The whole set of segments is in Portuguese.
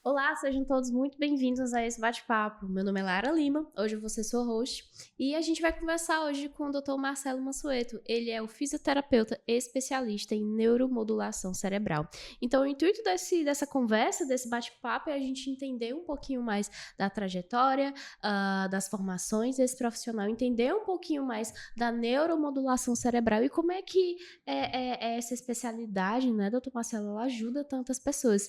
Olá, sejam todos muito bem-vindos a esse bate-papo. Meu nome é Lara Lima, hoje eu vou ser sua host e a gente vai conversar hoje com o Dr. Marcelo Mansueto. Ele é o fisioterapeuta especialista em neuromodulação cerebral. Então, o intuito dessa conversa, desse bate-papo, é a gente entender um pouquinho mais da trajetória, das formações desse profissional, entender um pouquinho mais da neuromodulação cerebral e como é que essa especialidade, né, Dr. Marcelo, ela ajuda tantas pessoas.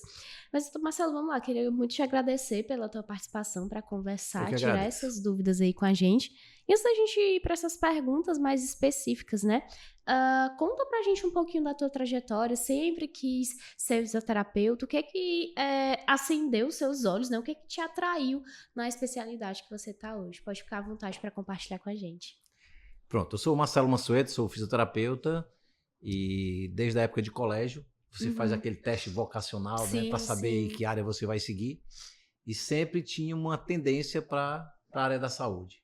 Mas, Marcelo, vamos lá, queria muito te agradecer pela tua participação para Eu conversar, que tirar agradeço. essas dúvidas aí com a gente. E antes da gente ir para essas perguntas mais específicas, né? Conta pra gente um pouquinho da tua trajetória, sempre quis ser fisioterapeuta, o que é que acendeu os seus olhos, né? O que é que te atraiu na especialidade que você tá hoje? Pode ficar à vontade para compartilhar com a gente. Pronto, eu sou o Marcelo Mansueto, sou fisioterapeuta e desde a época de colégio você faz Uhum. aquele teste vocacional, né, para Sim, saber sim. que área você vai seguir e sempre tinha uma tendência para a área da saúde.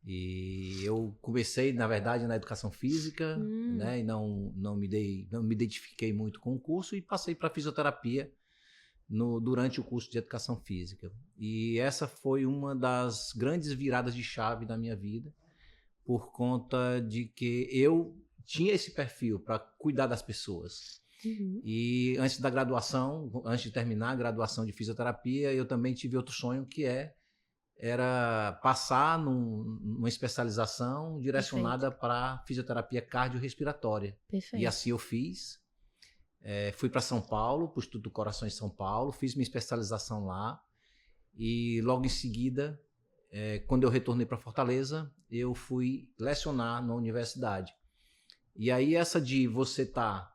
E eu comecei, na verdade, na educação física, Hum, né, e não me identifiquei muito com o curso e passei para fisioterapia durante o curso de educação física. E essa foi uma das grandes viradas de chave da minha vida por conta de que eu tinha esse perfil para cuidar das pessoas. uhum. E antes da graduação, antes de terminar a graduação de fisioterapia, eu também tive outro sonho era passar numa especialização Perfeito, direcionada para fisioterapia cardiorrespiratória. E perfeito. assim eu fiz. Fui para São Paulo, para o Instituto do Coração em São Paulo, fiz minha especialização lá e logo em seguida quando eu retornei para Fortaleza, eu fui lecionar na universidade. E aí essa de você estar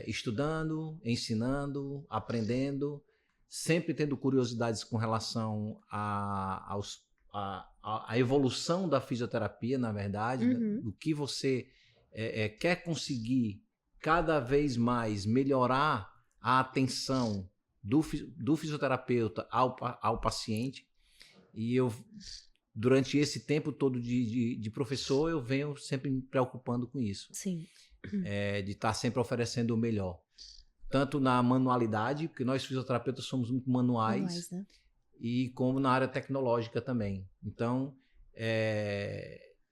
estudando, ensinando, aprendendo, sempre tendo curiosidades com relação à evolução da fisioterapia, na verdade, Uhum. do que você quer conseguir cada vez mais melhorar a atenção do fisioterapeuta ao paciente. E eu, durante esse tempo todo de professor, eu venho sempre me preocupando com isso, Sim. de estar sempre oferecendo o melhor. Tanto na manualidade, porque nós fisioterapeutas somos muito Manuais, manuais, né? e como na área tecnológica também. Então,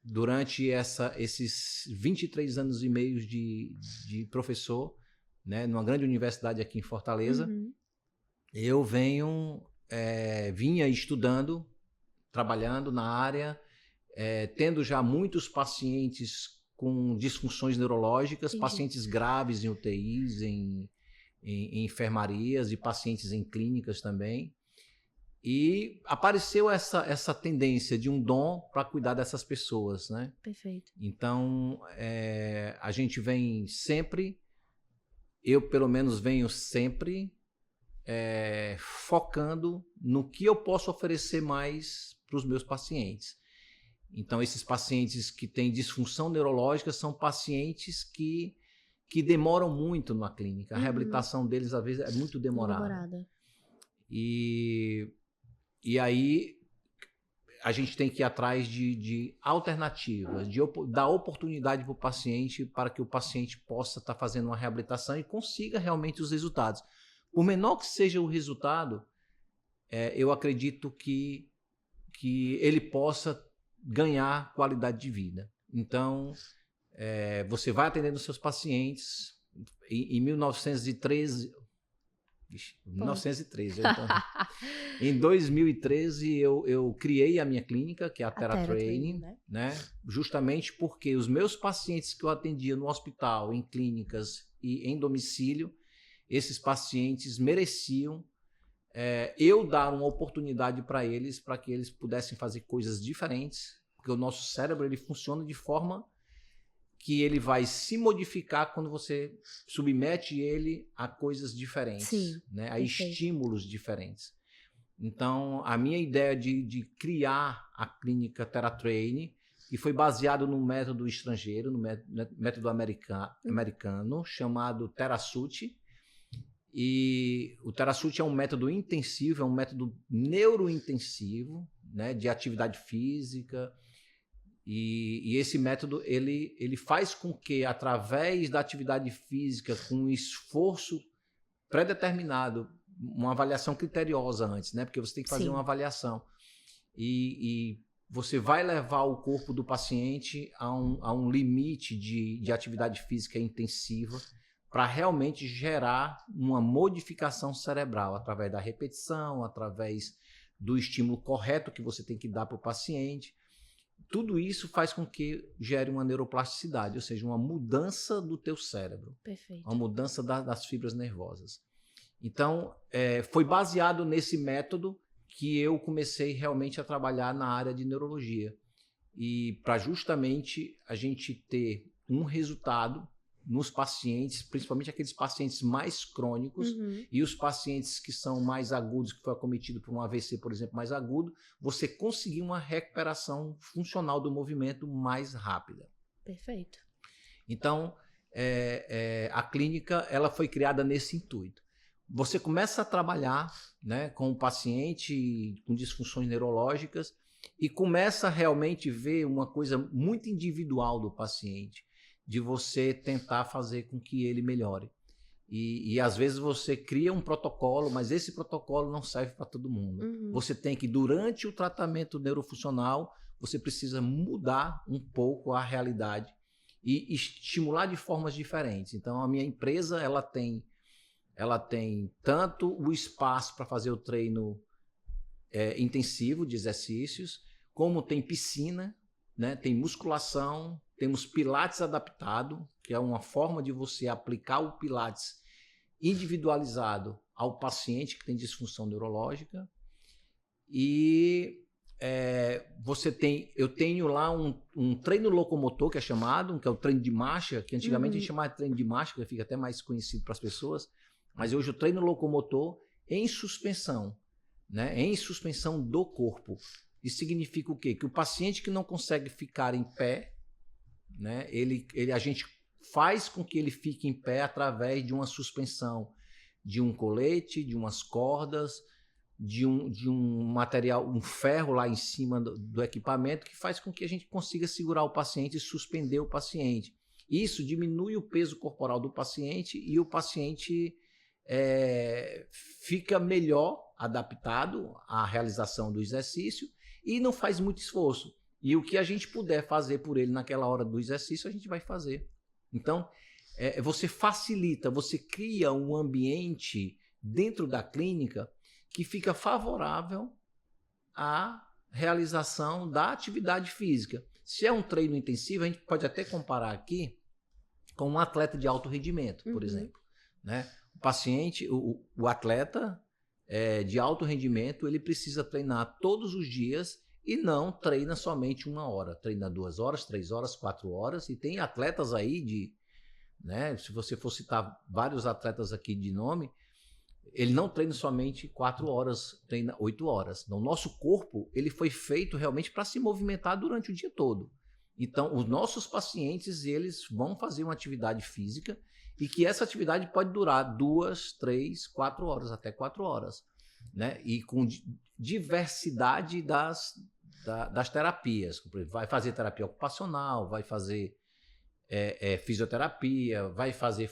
durante esses 23 anos e meio de professor, né, numa grande universidade aqui em Fortaleza, Uhum. eu vinha estudando, trabalhando na área, tendo já muitos pacientes com disfunções neurológicas, Entendi. pacientes graves em UTIs, em enfermarias e pacientes em clínicas também. E apareceu essa tendência de um dom para cuidar dessas pessoas, né? Perfeito. Então, a gente vem sempre, eu pelo menos venho sempre focando no que eu posso oferecer mais para os meus pacientes. Então, esses pacientes que têm disfunção neurológica são pacientes que demoram muito na clínica. A Uhum. reabilitação deles, às vezes, é muito demorada. Elaborada. E, e aí a gente tem que ir atrás de alternativas, dar oportunidade para o paciente para que o paciente possa estar fazendo uma reabilitação e consiga realmente os resultados. Por menor que seja o resultado, eu acredito que ele possa ganhar qualidade de vida. Então, você vai atendendo seus pacientes. Em 1913, Pode. 1913, em 2013 eu criei a minha clínica, que é a A Terra Terra Training, Training, né? né? Justamente porque os meus pacientes que eu atendia no hospital, em clínicas e em domicílio, esses pacientes mereciam eu dar uma oportunidade para que eles pudessem fazer coisas diferentes, porque o nosso cérebro ele funciona de forma que ele vai se modificar quando você submete ele a coisas diferentes, Sim, né? A perfeito. estímulos diferentes. Então, a minha ideia de criar a clínica TeraTrain, que foi baseado num método estrangeiro, no método Hum, americano, chamado TeraSut. E o TeraSut é um método intensivo, é um método neurointensivo, né, de atividade física. E esse método ele faz com que, através da atividade física, com um esforço pré-determinado uma avaliação criteriosa antes, né? Porque você tem que fazer Sim. uma avaliação. E você vai levar o corpo do paciente a um limite de atividade física intensiva para realmente gerar uma modificação cerebral através da repetição, através do estímulo correto que você tem que dar para o paciente. Tudo isso faz com que gere uma neuroplasticidade, ou seja, uma mudança do teu cérebro. Perfeito. Uma mudança das fibras nervosas. Então, foi baseado nesse método que eu comecei realmente a trabalhar na área de neurologia. E para justamente a gente ter um resultado nos pacientes, principalmente aqueles pacientes mais crônicos e os pacientes que são mais agudos, que foi acometido por um AVC, por exemplo, mais agudo, você conseguir uma recuperação funcional do movimento mais rápida. Perfeito. Então, a clínica ela foi criada nesse intuito. Você começa a trabalhar, né, com o paciente com disfunções neurológicas e começa a realmente ver uma coisa muito individual do paciente, de você tentar fazer com que ele melhore. E às vezes você cria um protocolo, mas esse protocolo não serve para todo mundo. Você tem que, durante o tratamento neurofuncional, você precisa mudar um pouco a realidade e estimular de formas diferentes. Então, a minha empresa ela tem tanto o espaço para fazer o treino intensivo de exercícios, como tem piscina, né? Tem musculação, temos pilates adaptado, que é uma forma de você aplicar o pilates individualizado ao paciente que tem disfunção neurológica. E eu tenho lá um treino locomotor, que é chamado, que é o treino de marcha, que antigamente a gente chamava de treino de marcha, que fica até mais conhecido para as pessoas, mas hoje o treino locomotor em suspensão, né? Em suspensão do corpo. Isso significa o quê? Que o paciente que não consegue ficar em pé, né? A gente faz com que ele fique em pé através de uma suspensão, de um colete, de umas cordas, de um material, um ferro lá em cima do equipamento, que faz com que a gente consiga segurar o paciente e suspender o paciente. Isso diminui o peso corporal do paciente e o paciente fica melhor adaptado à realização do exercício e não faz muito esforço. E o que a gente puder fazer por ele naquela hora do exercício, a gente vai fazer. Então, você facilita, você cria um ambiente dentro da clínica que fica favorável à realização da atividade física. Se é um treino intensivo, a gente pode até comparar aqui com um atleta de alto rendimento, por exemplo, né? O paciente, o atleta de alto rendimento, ele precisa treinar todos os dias e não treina somente 1 hora. Treina 2 horas, 3 horas, 4 horas. E tem atletas aí né, se você for citar vários atletas aqui de nome, ele não treina somente 4 horas, treina 8 horas. Então, o nosso corpo ele foi feito realmente para se movimentar durante o dia todo. Então, os nossos pacientes eles vão fazer uma atividade física e que essa atividade pode durar 2, 3, 4 horas, até 4 horas. Né? E com diversidade das terapias. Vai fazer terapia ocupacional, vai fazer fisioterapia, vai fazer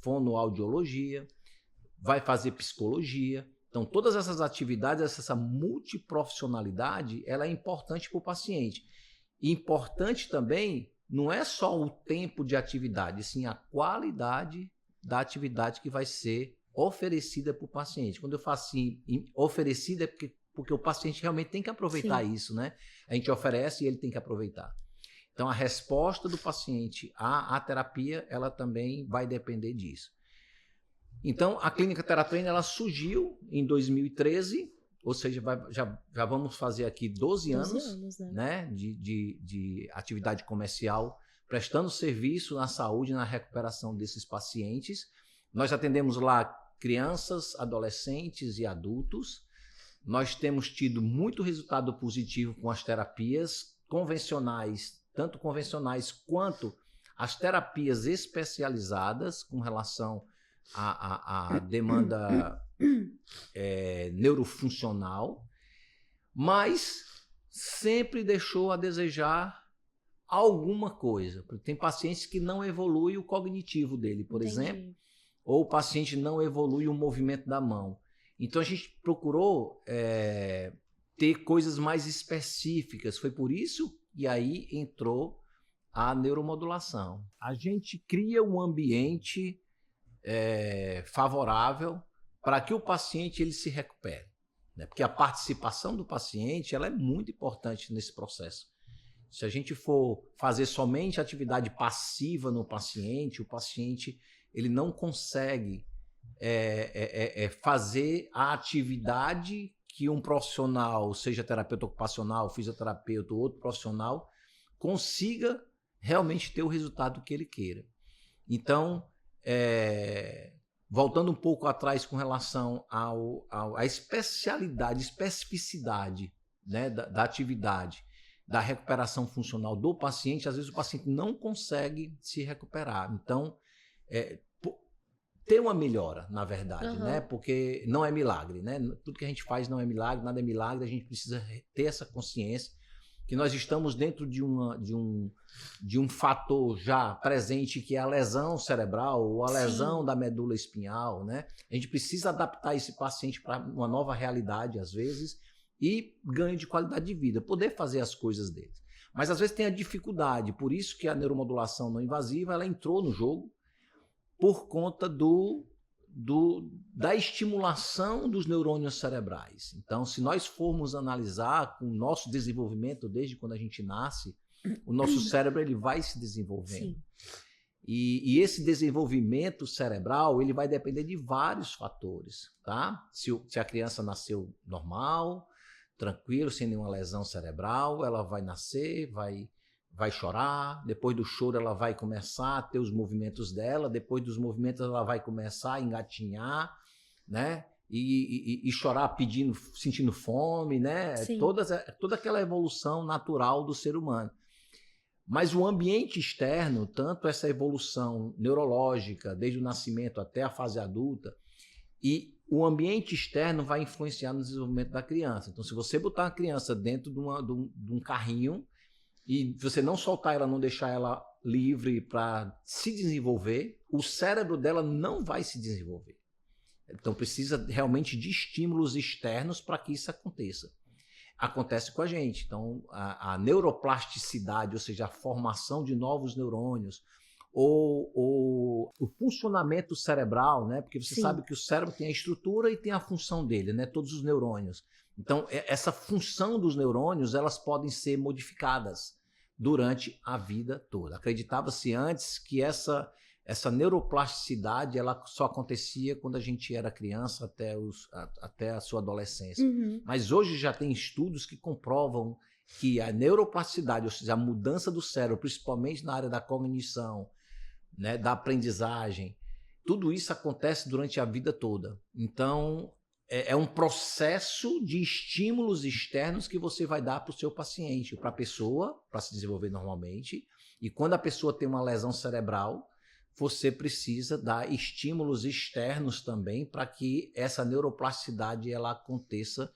fonoaudiologia, vai fazer psicologia. Então, todas essas atividades, essa multiprofissionalidade, ela é importante para o paciente. E importante também não é só o tempo de atividade, sim a qualidade da atividade que vai ser oferecida para o paciente. Quando eu falo assim, oferecida é porque o paciente realmente tem que aproveitar isso, né? A gente oferece e ele tem que aproveitar. Então, a resposta do paciente à terapia, ela também vai depender disso. Então, a Clínica TheraTrain, ela surgiu em 2013, ou seja, já vamos fazer aqui 12 anos né, de atividade comercial, prestando serviço na saúde e na recuperação desses pacientes. Nós atendemos lá crianças, adolescentes e adultos. Nós temos tido muito resultado positivo com as terapias convencionais, tanto convencionais quanto as terapias especializadas com relação à demanda neurofuncional, mas sempre deixou a desejar alguma coisa. Tem pacientes que não evoluem o cognitivo dele, por exemplo, ou o paciente não evolui o movimento da mão. Então a gente procurou ter coisas mais específicas. Foi por isso que aí entrou a neuromodulação. A gente cria um ambiente favorável para que o paciente ele se recupere, né? Porque a participação do paciente ela é muito importante nesse processo. Se a gente for fazer somente atividade passiva no paciente, o paciente ele não consegue fazer a atividade que um profissional, seja terapeuta ocupacional, fisioterapeuta ou outro profissional, consiga realmente ter o resultado que ele queira. Então, voltando um pouco atrás com relação à especificidade, né, da atividade, da recuperação funcional do paciente, às vezes o paciente não consegue se recuperar. Então, ter uma melhora, na verdade, né? Porque não é milagre, né? Tudo que a gente faz não é milagre, nada é milagre, a gente precisa ter essa consciência que nós estamos dentro de um fator já presente, que é a lesão cerebral ou a lesão da medula espinhal, né? A gente precisa adaptar esse paciente para uma nova realidade, às vezes, e ganho de qualidade de vida, poder fazer as coisas deles. Mas, às vezes, tem a dificuldade, por isso que a neuromodulação não invasiva, ela entrou no jogo, por conta da estimulação dos neurônios cerebrais. Então, se nós formos analisar com o nosso desenvolvimento, desde quando a gente nasce, o nosso cérebro ele vai se desenvolvendo. E esse desenvolvimento cerebral ele vai depender de vários fatores. Tá? Se a criança nasceu normal, tranquilo, sem nenhuma lesão cerebral, ela vai nascer, vai chorar, depois do choro ela vai começar a ter os movimentos dela, depois dos movimentos ela vai começar a engatinhar, né? E chorar sentindo fome, né? Toda aquela evolução natural do ser humano. Mas o ambiente externo, tanto essa evolução neurológica, desde o nascimento até a fase adulta, e o ambiente externo vai influenciar no desenvolvimento da criança. Então, se você botar a criança dentro de um carrinho, e você não soltar ela, não deixar ela livre para se desenvolver, o cérebro dela não vai se desenvolver. Então precisa realmente de estímulos externos para que isso aconteça. Acontece com a gente. Então a neuroplasticidade, ou seja, a formação de novos neurônios, ou o funcionamento cerebral, né? Porque você sabe que o cérebro tem a estrutura e tem a função dele, né? Todos os neurônios. Então, essa função dos neurônios, elas podem ser modificadas durante a vida toda. Acreditava-se antes que essa neuroplasticidade ela só acontecia quando a gente era criança até a sua adolescência. Mas hoje já tem estudos que comprovam que a neuroplasticidade, ou seja, a mudança do cérebro, principalmente na área da cognição, né, da aprendizagem, tudo isso acontece durante a vida toda. Então, é um processo de estímulos externos que você vai dar para o seu paciente, para a pessoa, para se desenvolver normalmente. E quando a pessoa tem uma lesão cerebral, você precisa dar estímulos externos também para que essa neuroplasticidade ela aconteça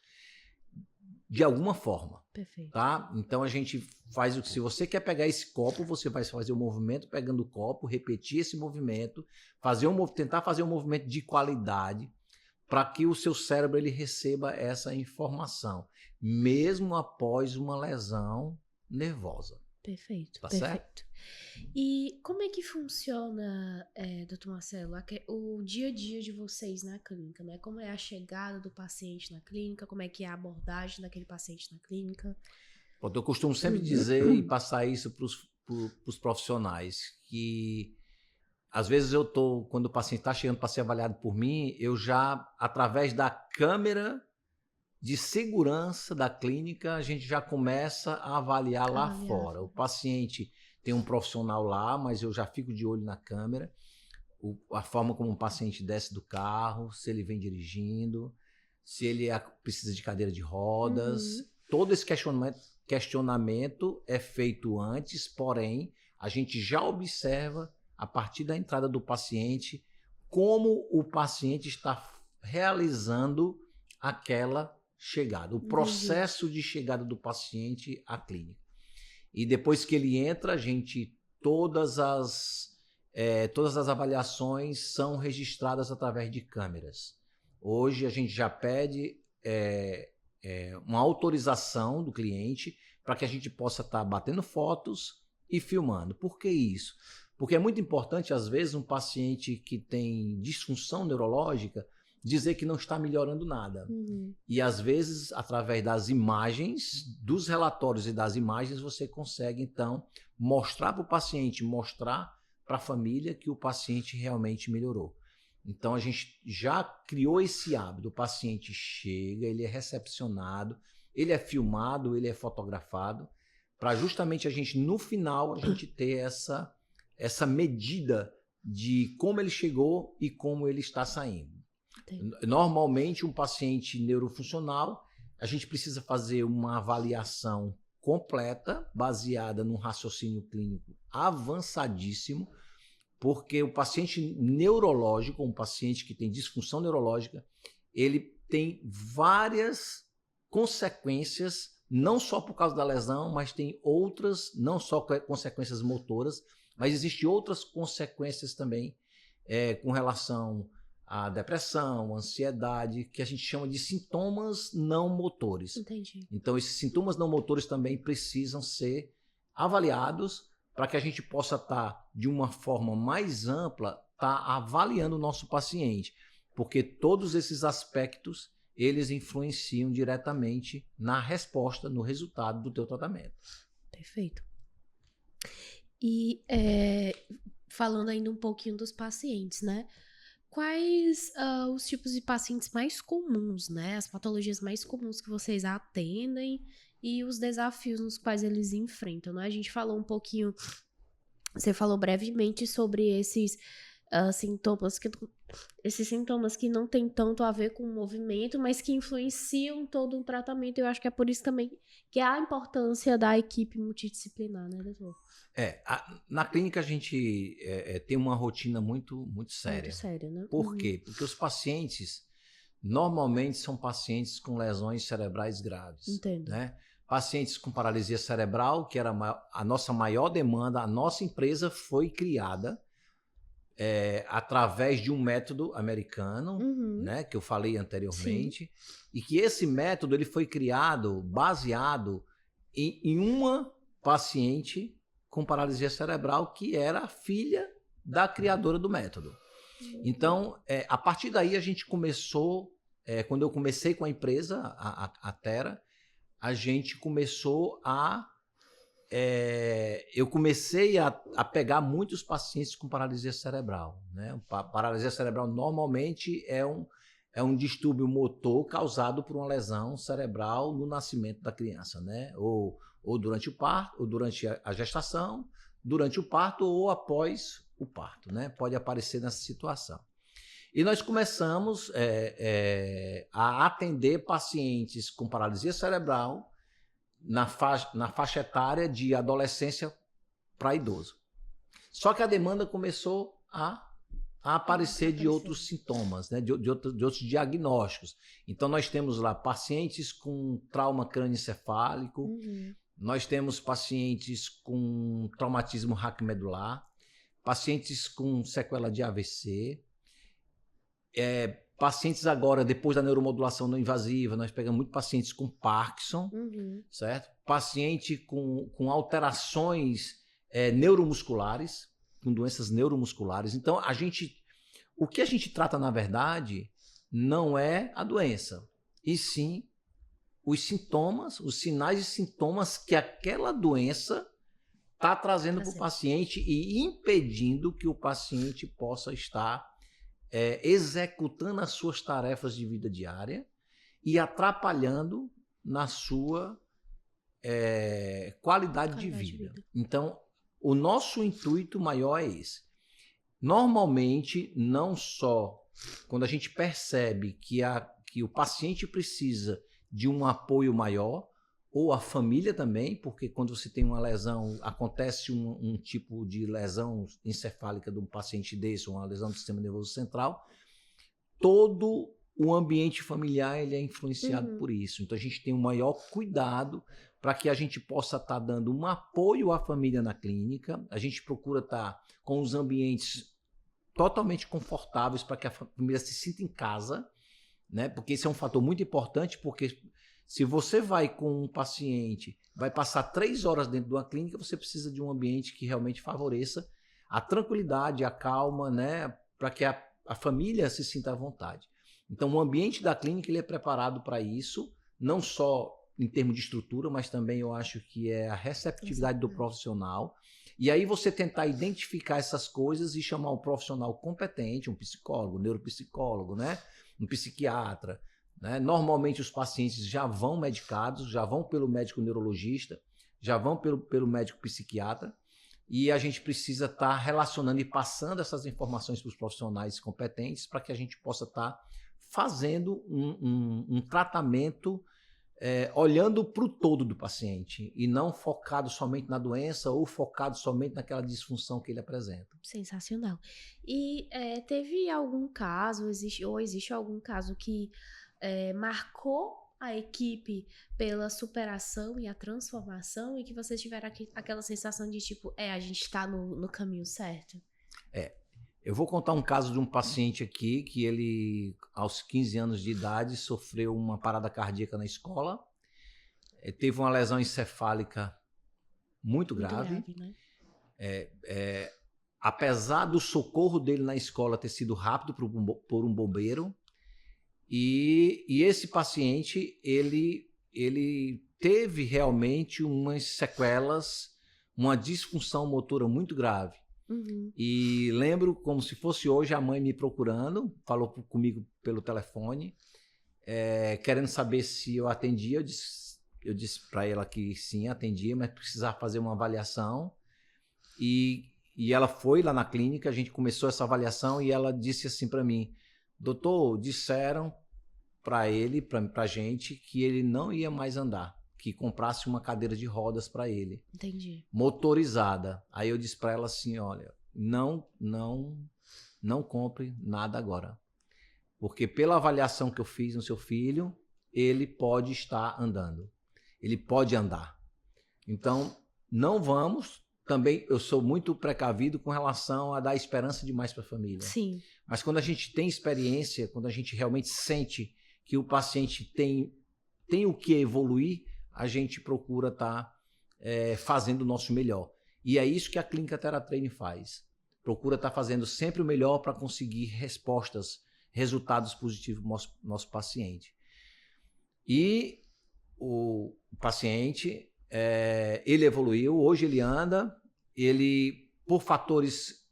de alguma forma. Perfeito. Tá? Então a gente faz o que, se você quer pegar esse copo, você vai fazer o movimento pegando o copo, repetir esse movimento, tentar fazer um movimento de qualidade, para que o seu cérebro ele receba essa informação, mesmo após uma lesão nervosa. Perfeito, tá perfeito. Certo? E como é que funciona, doutor Marcelo, o dia a dia de vocês na clínica, né? Como é a chegada do paciente na clínica, como é que é a abordagem daquele paciente na clínica? Eu costumo sempre dizer e passar isso para os profissionais, que às vezes quando o paciente está chegando para ser avaliado por mim, eu já, através da câmera de segurança da clínica, a gente já começa a avaliar lá fora. O paciente tem um profissional lá, mas eu já fico de olho na câmera, a forma como o paciente desce do carro, se ele vem dirigindo, se ele precisa de cadeira de rodas. Todo esse questionamento é feito antes, porém, a gente já observa a partir da entrada do paciente, como o paciente está realizando aquela chegada, o processo de chegada do paciente à clínica. E depois que ele entra, todas as todas as avaliações são registradas através de câmeras. Hoje a gente já pede uma autorização do cliente para que a gente possa estar batendo fotos e filmando. Por que isso? Porque é muito importante, às vezes, um paciente que tem disfunção neurológica dizer que não está melhorando nada. E, às vezes, através das imagens, dos relatórios e das imagens, você consegue, então, mostrar para o paciente, mostrar para a família que o paciente realmente melhorou. Então, a gente já criou esse hábito. O paciente chega, ele é recepcionado, ele é filmado, ele é fotografado, para justamente a gente, no final, a gente ter essa medida de como ele chegou e como ele está saindo. Entendi. Normalmente, um paciente neurofuncional, a gente precisa fazer uma avaliação completa, baseada num raciocínio clínico avançadíssimo, porque o paciente neurológico, um paciente que tem disfunção neurológica, ele tem várias consequências, não só por causa da lesão, mas tem outras, não só consequências motoras, mas existem outras consequências também com relação à depressão, ansiedade, que a gente chama de sintomas não motores. Entendi. Então, esses sintomas não motores também precisam ser avaliados para que a gente possa estar, de uma forma mais ampla, avaliando o nosso paciente. Porque todos esses aspectos, eles influenciam diretamente na resposta, no resultado do teu tratamento. Perfeito. E falando ainda um pouquinho dos pacientes, né? Quais os tipos de pacientes mais comuns, né? As patologias mais comuns que vocês atendem e os desafios nos quais eles enfrentam, né? A gente falou um pouquinho, você falou brevemente sobre esses sintomas que não tem tanto a ver com o movimento, mas que influenciam todo o tratamento. Eu acho que é por isso também que há a importância da equipe multidisciplinar, né, doutor? Na clínica a gente tem uma rotina muito, muito séria. Muito séria, né? Por quê? Porque os pacientes normalmente são pacientes com lesões cerebrais graves. Entendo. Né? Pacientes com paralisia cerebral, que era a nossa maior demanda, a nossa empresa foi criada através de um método americano, né, que eu falei anteriormente. Sim. E que esse método ele foi criado baseado em uma paciente com paralisia cerebral que era a filha da criadora do método. Então, a partir daí a gente começou, quando eu comecei com a empresa, a Thera, a gente começou eu comecei a pegar muitos pacientes com paralisia cerebral. Né? Paralisia cerebral normalmente é um distúrbio motor causado por uma lesão cerebral no nascimento da criança, né? Ou durante o parto, ou durante a gestação, durante o parto ou após o parto, né? Pode aparecer nessa situação. E nós começamos a atender pacientes com paralisia cerebral na faixa etária de adolescência para idoso. Só que a demanda começou a aparecer de outros sintomas, né? de outros diagnósticos. Então, nós temos lá pacientes com trauma crânioencefálico, nós temos pacientes com traumatismo raquimedular, pacientes com sequela de AVC, pacientes agora, depois da neuromodulação não invasiva, nós pegamos muito pacientes com Parkinson, certo? Paciente com alterações neuromusculares, com doenças neuromusculares. Então, o que a gente trata, na verdade, não é a doença, e sim os sintomas, os sinais e sintomas que aquela doença está trazendo para o paciente e impedindo que o paciente possa estar executando as suas tarefas de vida diária e atrapalhando na sua qualidade de vida. Então, o nosso intuito maior é esse. Normalmente, não só quando a gente percebe que o paciente precisa de um apoio maior, ou a família também, porque quando você tem uma lesão, acontece um tipo de lesão encefálica de um paciente desse, uma lesão do sistema nervoso central, todo o ambiente familiar ele é influenciado por isso. Então a gente tem o maior cuidado para que a gente possa estar dando um apoio à família na clínica. A gente procura estar com os ambientes totalmente confortáveis para que a família se sinta em casa, né? Porque esse é um fator muito importante, porque se você vai com um paciente, vai passar 3 horas dentro de uma clínica, você precisa de um ambiente que realmente favoreça a tranquilidade, a calma, né? Para que a família se sinta à vontade. Então, o ambiente da clínica ele é preparado para isso, não só em termos de estrutura, mas também eu acho que é a receptividade do profissional. E aí você tentar identificar essas coisas e chamar um profissional competente, um psicólogo, um neuropsicólogo, né? Um psiquiatra, né? Normalmente os pacientes já vão medicados, já vão pelo médico neurologista, já vão pelo médico psiquiatra, e a gente precisa estar relacionando e passando essas informações para os profissionais competentes para que a gente possa estar fazendo um tratamento olhando para o todo do paciente e não focado somente na doença ou focado somente naquela disfunção que ele apresenta. Sensacional. E teve algum caso, existe algum caso que marcou a equipe pela superação e a transformação e que vocês tiveram aquela sensação de tipo, a gente está no caminho certo? Eu vou contar um caso de um paciente aqui que ele, aos 15 anos de idade, sofreu uma parada cardíaca na escola, teve uma lesão encefálica muito grave, né? Apesar do socorro dele na escola ter sido rápido por um bombeiro, e esse paciente, ele teve realmente umas sequelas, uma disfunção motora muito grave. Uhum. E lembro como se fosse hoje a mãe me procurando, falou comigo pelo telefone, querendo saber se eu atendia. Eu disse para ela que sim, atendia, mas precisava fazer uma avaliação. E ela foi lá na clínica, a gente começou essa avaliação e ela disse assim para mim: doutor, disseram para ele, para a gente, que ele não ia mais andar, que comprasse uma cadeira de rodas para ele. Entendi. Motorizada. Aí eu disse para ela assim: olha, não compre nada agora, porque pela avaliação que eu fiz no seu filho, ele pode estar andando, ele pode andar. Então, não vamos. Também eu sou muito precavido com relação a dar esperança demais para a família. Sim. Mas quando a gente tem experiência, quando a gente realmente sente que o paciente tem o que evoluir, a gente procura estar fazendo o nosso melhor. E é isso que a Clínica TheraTreine faz. Procura estar fazendo sempre o melhor para conseguir resultados positivos para o nosso paciente. E o paciente, ele evoluiu, hoje ele anda, ele, por fatores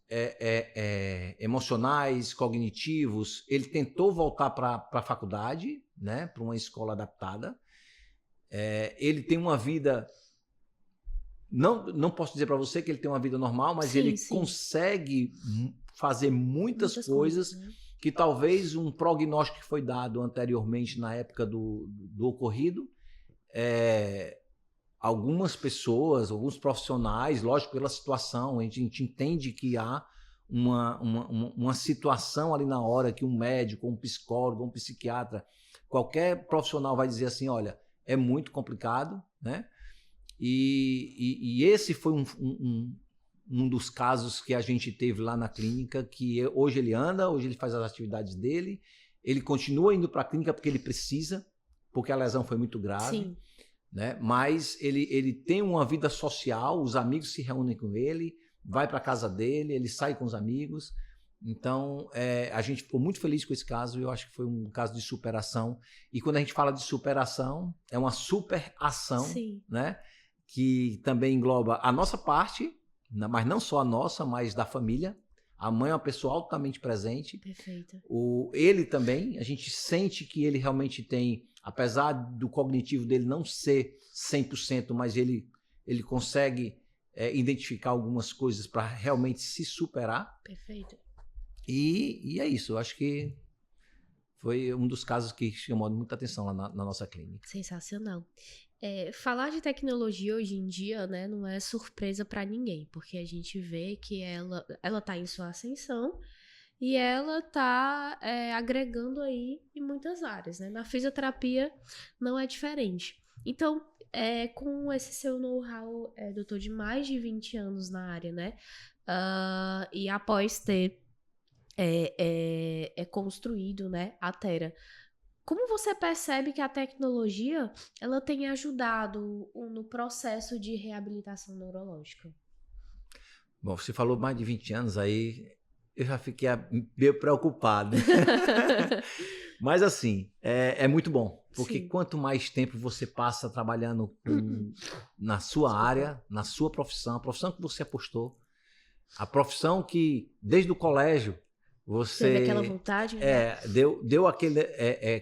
emocionais, cognitivos, ele tentou voltar para a faculdade, né, para uma escola adaptada. Ele tem uma vida, não posso dizer para você que ele tem uma vida normal, mas ele consegue fazer muitas coisas, né? Que talvez um prognóstico que foi dado anteriormente na época do ocorrido, algumas pessoas, alguns profissionais, lógico, pela situação, a gente entende que há uma situação ali na hora que um médico, um psicólogo, um psiquiatra, qualquer profissional vai dizer assim: olha, é muito complicado, né? E esse foi um dos casos que a gente teve lá na clínica, que hoje ele anda, hoje ele faz as atividades dele, ele continua indo para a clínica porque ele precisa, porque a lesão foi muito grave. Sim. Né? Mas ele tem uma vida social, os amigos se reúnem com ele, vai para a casa dele, ele sai com os amigos. Então, a gente ficou muito feliz com esse caso, eu acho que foi um caso de superação. E quando a gente fala de superação, é uma superação, né? Que também engloba a nossa parte, mas não só a nossa, mas da família. A mãe é uma pessoa altamente presente. Perfeito. Ele também, a gente sente que ele realmente tem, apesar do cognitivo dele não ser 100%, mas ele consegue identificar algumas coisas para realmente se superar. Perfeito. E é isso, eu acho que foi um dos casos que chamou muita atenção lá na nossa clínica. Sensacional. Falar de tecnologia hoje em dia, né, não é surpresa para ninguém, porque a gente vê que ela tá em sua ascensão e ela tá agregando aí em muitas áreas, né? Na fisioterapia não é diferente. Então, com esse seu know-how, doutor, de mais de 20 anos na área, né? E após ter construído, né, a Thera, como você percebe que a tecnologia ela tem ajudado no processo de reabilitação neurológica? Bom, você falou mais de 20 anos aí, eu já fiquei meio preocupado. Mas assim, é muito bom, porque Sim. quanto mais tempo você passa trabalhando na sua área, na sua profissão, a profissão que você apostou, a profissão que desde o colégio você Teve aquela vontade, né? deu aquele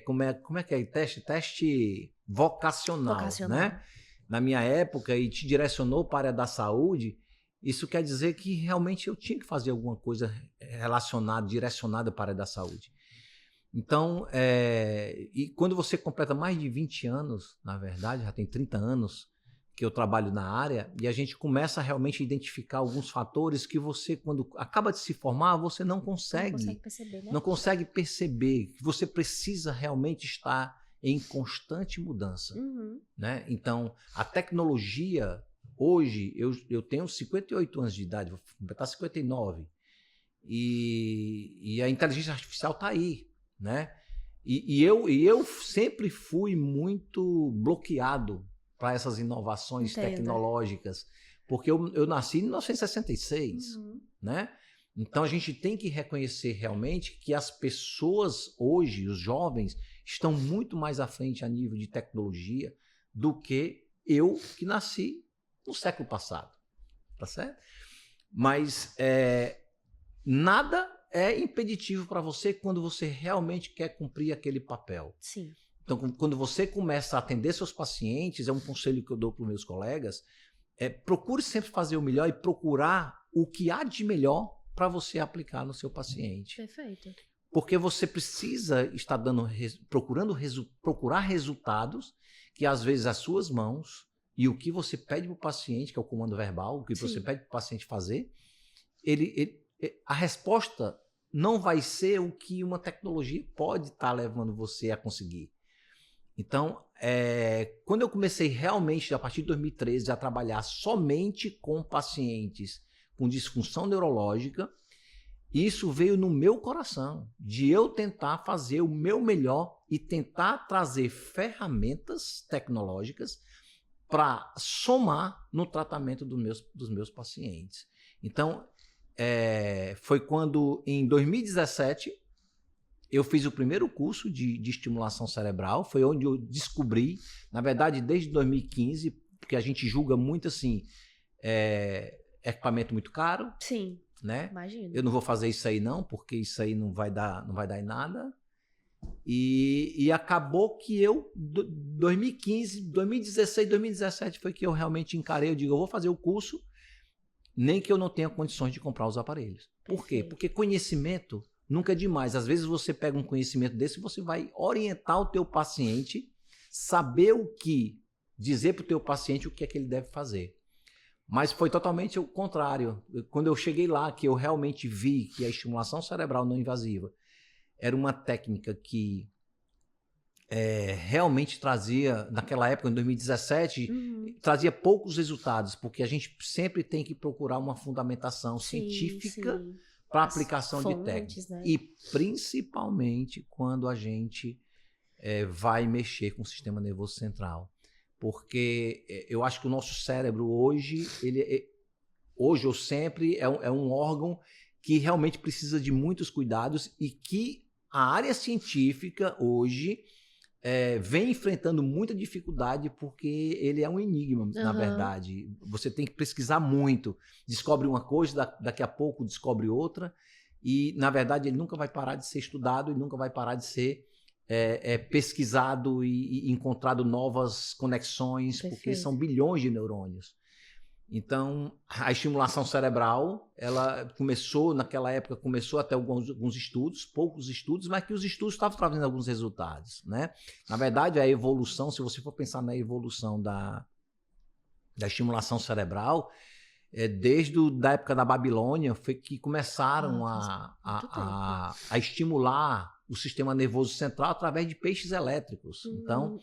como é que é teste vocacional, né? Na minha época e te direcionou para a área da saúde. Isso quer dizer que realmente eu tinha que fazer alguma coisa relacionada, direcionada para a área da saúde. Então, e quando você completa mais de 20 anos, na verdade, já tem 30 anos que eu trabalho na área, e a gente começa a realmente identificar alguns fatores que você, quando acaba de se formar, você não consegue perceber, né? Não consegue perceber que você precisa realmente estar em constante mudança. Né? Então, a tecnologia, hoje, eu tenho 58 anos de idade, vou completar 59, e a inteligência artificial está aí. Né? E eu sempre fui muito bloqueado para essas inovações tecnológicas, porque eu nasci em 1966, né? Então a gente tem que reconhecer realmente que as pessoas hoje, os jovens, estão muito mais à frente a nível de tecnologia do que eu que nasci no século passado, tá certo? Mas nada é impeditivo para você quando você realmente quer cumprir aquele papel. Sim. Então, quando você começa a atender seus pacientes, é um conselho que eu dou para os meus colegas, procure sempre fazer o melhor e procurar o que há de melhor para você aplicar no seu paciente. Perfeito. Porque você precisa estar procurar resultados que às vezes as suas mãos e o que você pede para o paciente, que é o comando verbal, o que você pede para o paciente fazer, a resposta não vai ser o que uma tecnologia pode estar levando você a conseguir. Então, quando eu comecei realmente, a partir de 2013, a trabalhar somente com pacientes com disfunção neurológica, isso veio no meu coração, de eu tentar fazer o meu melhor e tentar trazer ferramentas tecnológicas para somar no tratamento dos meus pacientes. Então, foi quando, em 2017, eu fiz o primeiro curso de estimulação cerebral, foi onde eu descobri, na verdade, desde 2015, porque a gente julga muito assim, equipamento muito caro. Sim, né? Imagino. Eu não vou fazer isso aí não, porque isso aí não vai dar em nada. E acabou que eu, 2015, 2016, 2017, foi que eu realmente encarei, eu digo, eu vou fazer o curso, nem que eu não tenha condições de comprar os aparelhos. Por quê? Porque conhecimento nunca é demais. Às vezes você pega um conhecimento desse e você vai orientar o teu paciente, saber o que, dizer para o teu paciente o que é que ele deve fazer. Mas foi totalmente o contrário. Quando eu cheguei lá, que eu realmente vi que a estimulação cerebral não invasiva era uma técnica que realmente trazia, naquela época, em 2017, trazia poucos resultados, porque a gente sempre tem que procurar uma fundamentação científica para aplicação de técnicas. Né? E principalmente quando a gente vai mexer com o sistema nervoso central. Porque eu acho que o nosso cérebro hoje, hoje ou sempre, é um órgão que realmente precisa de muitos cuidados e que a área científica hoje vem enfrentando muita dificuldade porque ele é um enigma, na verdade. Você tem que pesquisar muito. Descobre uma coisa, daqui a pouco descobre outra e, na verdade, ele nunca vai parar de ser estudado e nunca vai parar de ser pesquisado e encontrado novas conexões, porque são bilhões de neurônios. Então, a estimulação cerebral, ela começou, naquela época, até alguns estudos, poucos estudos, mas que os estudos estavam trazendo alguns resultados, né? Na verdade, a evolução, se você for pensar na evolução da estimulação cerebral, desde a época da Babilônia, foi que começaram a estimular o sistema nervoso central através de peixes elétricos. Então,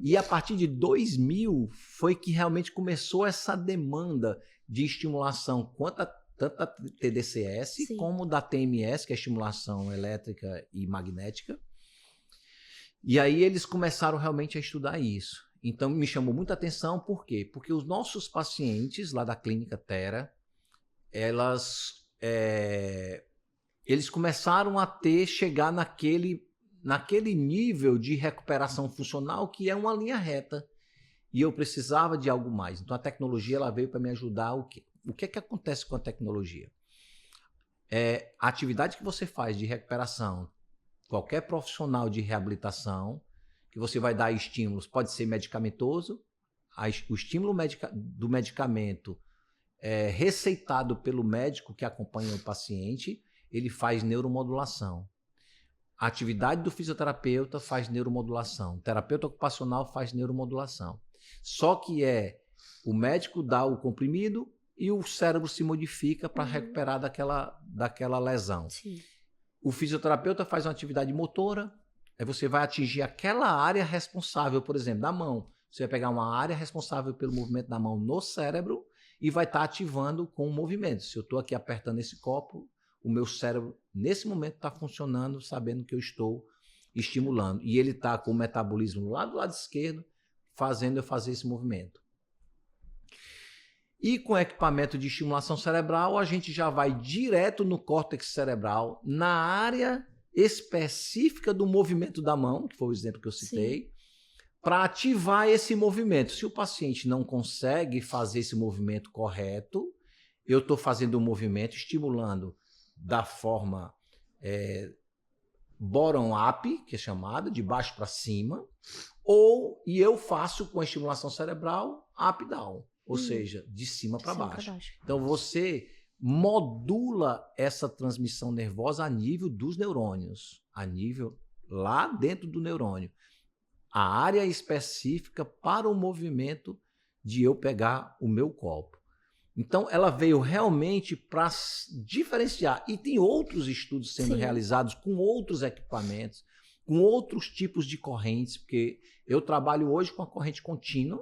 e a partir de 2000 foi que realmente começou essa demanda de estimulação, tanto da TDCS Sim. como da TMS, que é estimulação elétrica e magnética. E aí eles começaram realmente a estudar isso. Então me chamou muita atenção, por quê? Porque os nossos pacientes lá da Clínica Thera, eles começaram a chegar naquele nível de recuperação funcional que é uma linha reta. E eu precisava de algo mais. Então a tecnologia ela veio para me ajudar. O que é que acontece com a tecnologia? A atividade que você faz de recuperação, qualquer profissional de reabilitação, que você vai dar estímulos, pode ser medicamentoso, o estímulo do medicamento receitado pelo médico que acompanha o paciente, ele faz neuromodulação. A atividade do fisioterapeuta faz neuromodulação. O terapeuta ocupacional faz neuromodulação. Só que o médico dá o comprimido e o cérebro se modifica para recuperar daquela lesão. Sim. O fisioterapeuta faz uma atividade motora, aí você vai atingir aquela área responsável, por exemplo, da mão. Você vai pegar uma área responsável pelo movimento da mão no cérebro e vai estar ativando com o movimento. Se eu estou aqui apertando esse copo, o meu cérebro, nesse momento, está funcionando, sabendo que eu estou estimulando. E ele está com o metabolismo lá do lado esquerdo, fazendo eu fazer esse movimento. E com equipamento de estimulação cerebral, a gente já vai direto no córtex cerebral, na área específica do movimento da mão, que foi o exemplo que eu citei, para ativar esse movimento. Se o paciente não consegue fazer esse movimento correto, eu estou fazendo um movimento, estimulando da forma bottom-up, que é chamada, de baixo para cima, e eu faço com a estimulação cerebral up-down, ou seja, de cima para baixo. Então você modula essa transmissão nervosa a nível dos neurônios, a nível lá dentro do neurônio. A área específica para o movimento de eu pegar o meu copo. Então, ela veio realmente para diferenciar. E tem outros estudos sendo realizados com outros equipamentos, com outros tipos de correntes, porque eu trabalho hoje com a corrente contínua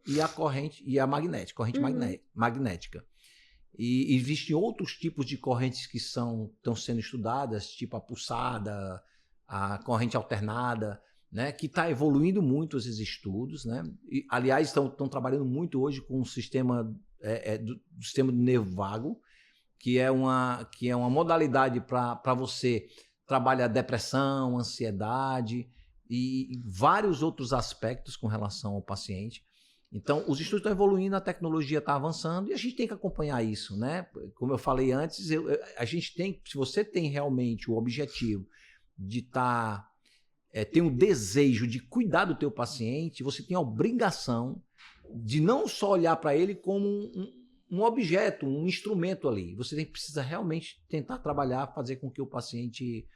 e a magnética, corrente magnética. E existem outros tipos de correntes que estão sendo estudadas, tipo a pulsada, a corrente alternada, né, que está evoluindo muito esses estudos, né? E, aliás, estão trabalhando muito hoje com o sistema do sistema do nervo vago, que é uma modalidade para você trabalhar depressão, ansiedade e vários outros aspectos com relação ao paciente. Então, os estudos estão evoluindo, a tecnologia está avançando e a gente tem que acompanhar isso, né? Como eu falei antes, a gente tem, se você tem realmente o objetivo de ter um desejo de cuidar do teu paciente, você tem a obrigação de não só olhar para ele como um objeto, um instrumento ali. Você precisa realmente tentar trabalhar, fazer com que o paciente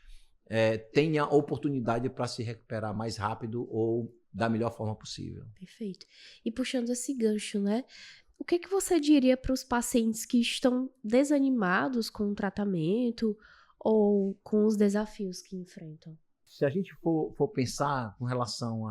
tenha oportunidade para se recuperar mais rápido ou da melhor forma possível. Perfeito. E puxando esse gancho, né? O que você diria para os pacientes que estão desanimados com o tratamento ou com os desafios que enfrentam? Se a gente for pensar com relação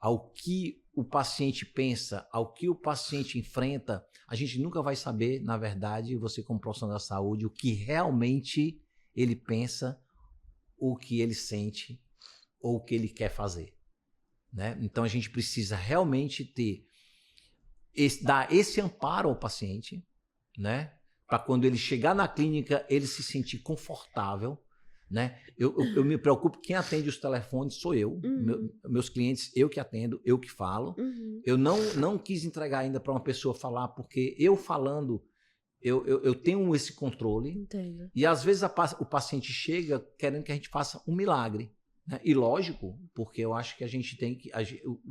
ao que o paciente pensa, ao que o paciente enfrenta, a gente nunca vai saber, na verdade, você como profissional da saúde, o que realmente ele pensa, o que ele sente ou o que ele quer fazer, né? Então a gente precisa realmente dar esse amparo ao paciente, né? Para quando ele chegar na clínica, ele se sentir confortável, né? Eu me preocupo, quem atende os telefones sou eu, meus clientes, eu que atendo, eu que falo. Eu não quis entregar ainda para uma pessoa falar, porque eu falando, eu tenho esse controle. Entendo. E às vezes o paciente chega querendo que a gente faça um milagre, né? E lógico, porque eu acho que a gente tem que,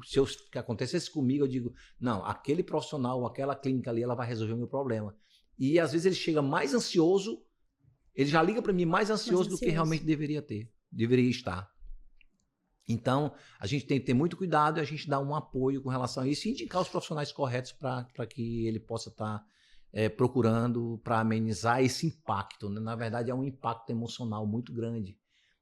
se que acontecesse comigo, eu digo, não, aquele profissional, aquela clínica ali, ela vai resolver o meu problema. E às vezes ele chega mais ansioso, ele já liga para mim mais ansioso do que realmente deveria estar. Então, a gente tem que ter muito cuidado e a gente dá um apoio com relação a isso e indicar os profissionais corretos para que ele possa estar procurando para amenizar esse impacto, né? Na verdade, é um impacto emocional muito grande,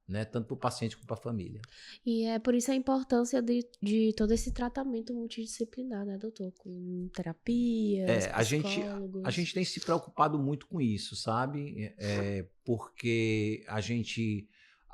né? Tanto para o paciente como para a família. E é por isso a importância de todo esse tratamento multidisciplinar, né, doutor? Com terapias, A psicólogos. gente tem se preocupado muito com isso, sabe? Porque a gente...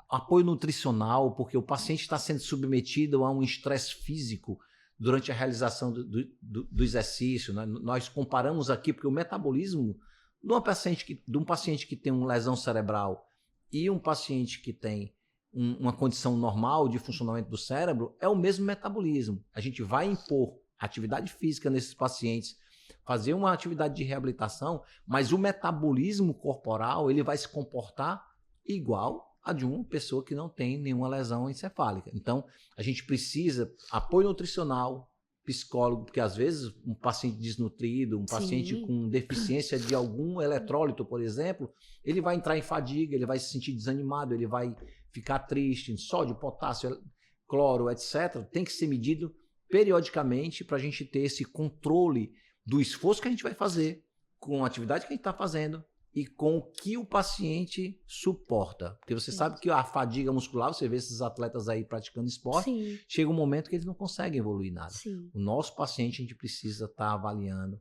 Apoio nutricional, porque o paciente está sendo submetido a um estresse físico durante a realização do exercício, né? Nós comparamos aqui, porque o metabolismo de um paciente que tem uma lesão cerebral e um paciente que tem uma condição normal de funcionamento do cérebro é o mesmo metabolismo. A gente vai impor atividade física nesses pacientes, fazer uma atividade de reabilitação, mas o metabolismo corporal ele vai se comportar igual a de uma pessoa que não tem nenhuma lesão encefálica. Então, a gente precisa apoio nutricional, psicólogo, porque às vezes um paciente desnutrido, um paciente com deficiência de algum eletrólito, por exemplo, ele vai entrar em fadiga, ele vai se sentir desanimado, ele vai ficar triste, sódio, potássio, cloro, etc. Tem que ser medido periodicamente para a gente ter esse controle do esforço que a gente vai fazer com a atividade que a gente está fazendo e com o que o paciente suporta. Porque você sabe que a fadiga muscular, você vê esses atletas aí praticando esporte, chega um momento que eles não conseguem evoluir nada. O nosso paciente, a gente precisa estar avaliando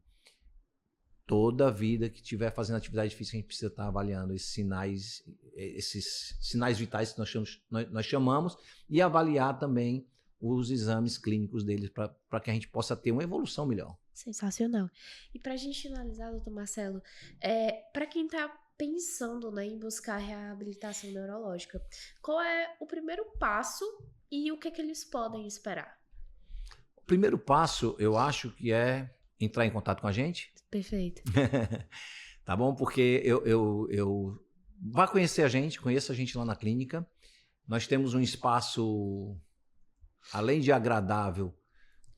toda a vida que estiver fazendo atividade física, a gente precisa estar avaliando esses sinais vitais que nós chamamos e avaliar também os exames clínicos deles para que a gente possa ter uma evolução melhor. Sensacional. E para a gente finalizar, doutor Marcelo, para quem está pensando, né, em buscar reabilitação neurológica, qual é o primeiro passo e o que eles podem esperar? O primeiro passo, eu acho que é entrar em contato com a gente. Perfeito. Tá bom? Porque eu vá conhecer a gente, conheça a gente lá na clínica. Nós temos um espaço, além de agradável,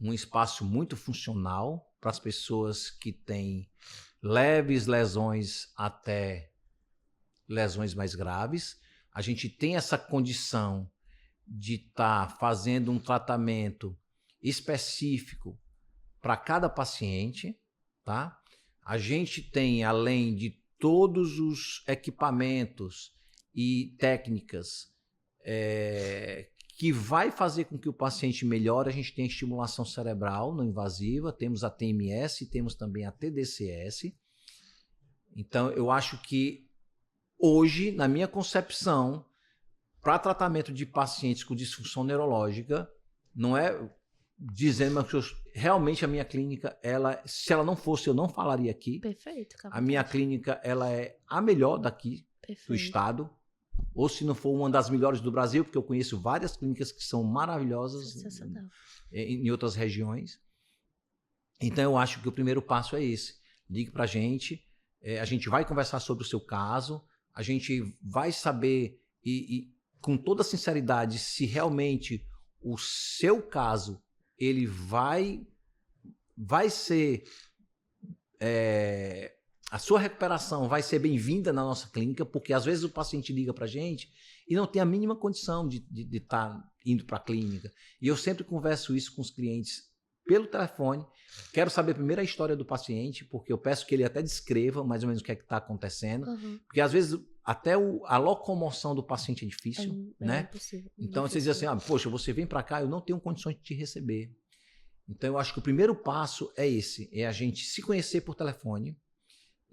um espaço muito funcional para as pessoas que têm leves lesões até lesões mais graves. A gente tem essa condição de estar fazendo um tratamento específico para cada paciente, tá? A gente tem, além de todos os equipamentos e técnicas que vai fazer com que o paciente melhore, a gente tem a estimulação cerebral não invasiva, temos a TMS, temos também a TDCS. Então, eu acho que hoje, na minha concepção, para tratamento de pacientes com disfunção neurológica, não é dizendo que realmente a minha clínica, se ela não fosse, eu não falaria aqui. Perfeito. A minha clínica, ela é a melhor daqui do estado. Ou se não for uma das melhores do Brasil, porque eu conheço várias clínicas que são maravilhosas em outras regiões. Então, eu acho que o primeiro passo é esse. Ligue para a gente vai conversar sobre o seu caso, a gente vai saber, e com toda sinceridade, se realmente o seu caso ele vai ser... a sua recuperação vai ser bem-vinda na nossa clínica, porque às vezes o paciente liga para a gente e não tem a mínima condição de estar indo para a clínica. E eu sempre converso isso com os clientes pelo telefone. Quero saber primeiro a história do paciente, porque eu peço que ele até descreva mais ou menos o que é que está acontecendo. Porque às vezes até a locomoção do paciente é difícil, né? Impossível. Então você diz assim, poxa, você vem para cá, eu não tenho condições de te receber. Então eu acho que o primeiro passo é esse, é a gente se conhecer por telefone,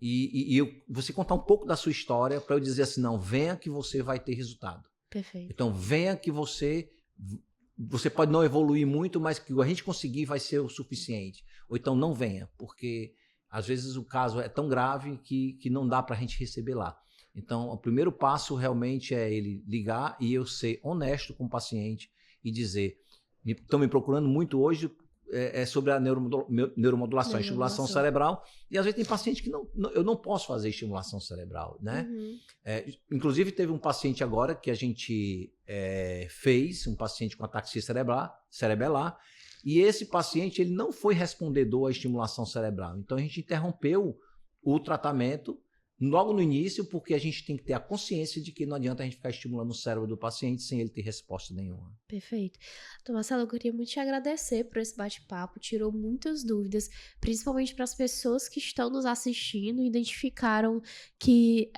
e você contar um pouco da sua história para eu dizer assim, não, venha que você vai ter resultado. Perfeito. Então venha que você pode não evoluir muito, mas que a gente conseguir vai ser o suficiente. Ou então não venha, porque às vezes o caso é tão grave que não dá para a gente receber lá. Então o primeiro passo realmente é ele ligar e eu ser honesto com o paciente e dizer, estão me procurando muito hoje, sobre a neuromodulação, a estimulação cerebral, e às vezes tem paciente que eu não posso fazer estimulação cerebral, né? Inclusive teve um paciente agora que a gente fez, um paciente com ataxia cerebelar, e esse paciente ele não foi respondedor à estimulação cerebral, então a gente interrompeu o tratamento logo no início, porque a gente tem que ter a consciência de que não adianta a gente ficar estimulando o cérebro do paciente sem ele ter resposta nenhuma. Perfeito. Então, Marcelo, eu queria muito te agradecer por esse bate-papo, tirou muitas dúvidas, principalmente para as pessoas que estão nos assistindo, identificaram que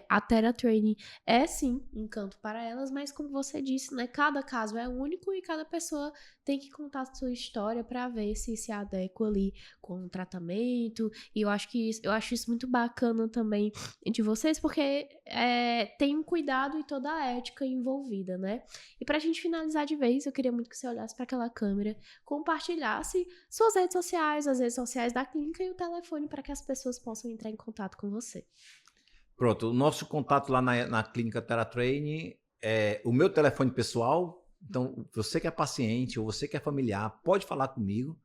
a TheraTraining é sim um canto para elas, mas como você disse, né, cada caso é único e cada pessoa tem que contar a sua história para ver se adequa ali com o tratamento, e eu acho isso muito bacana também de vocês, porque tem um cuidado e toda a ética envolvida, né? E pra gente finalizar de vez, eu queria muito que você olhasse para aquela câmera, compartilhasse suas redes sociais, as redes sociais da clínica e o telefone para que as pessoas possam entrar em contato com você. Pronto, o nosso contato lá na clínica TheraTraining é o meu telefone pessoal. Então, você que é paciente ou você que é familiar, pode falar comigo.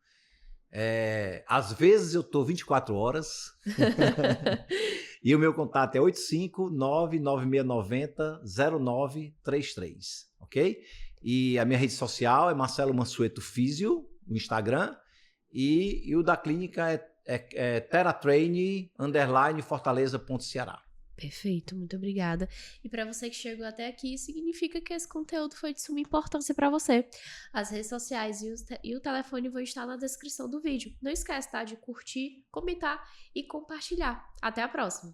Às vezes eu estou 24 horas. E o meu contato é 859-9690-0933, ok? E a minha rede social é Marcelo Mansueto Físio, no Instagram. E o da clínica é TheraTraining_Fortaleza.Ceará. Perfeito, muito obrigada. E para você que chegou até aqui, significa que esse conteúdo foi de suma importância para você. As redes sociais e o telefone vão estar na descrição do vídeo. Não esquece, tá? De curtir, comentar e compartilhar. Até a próxima!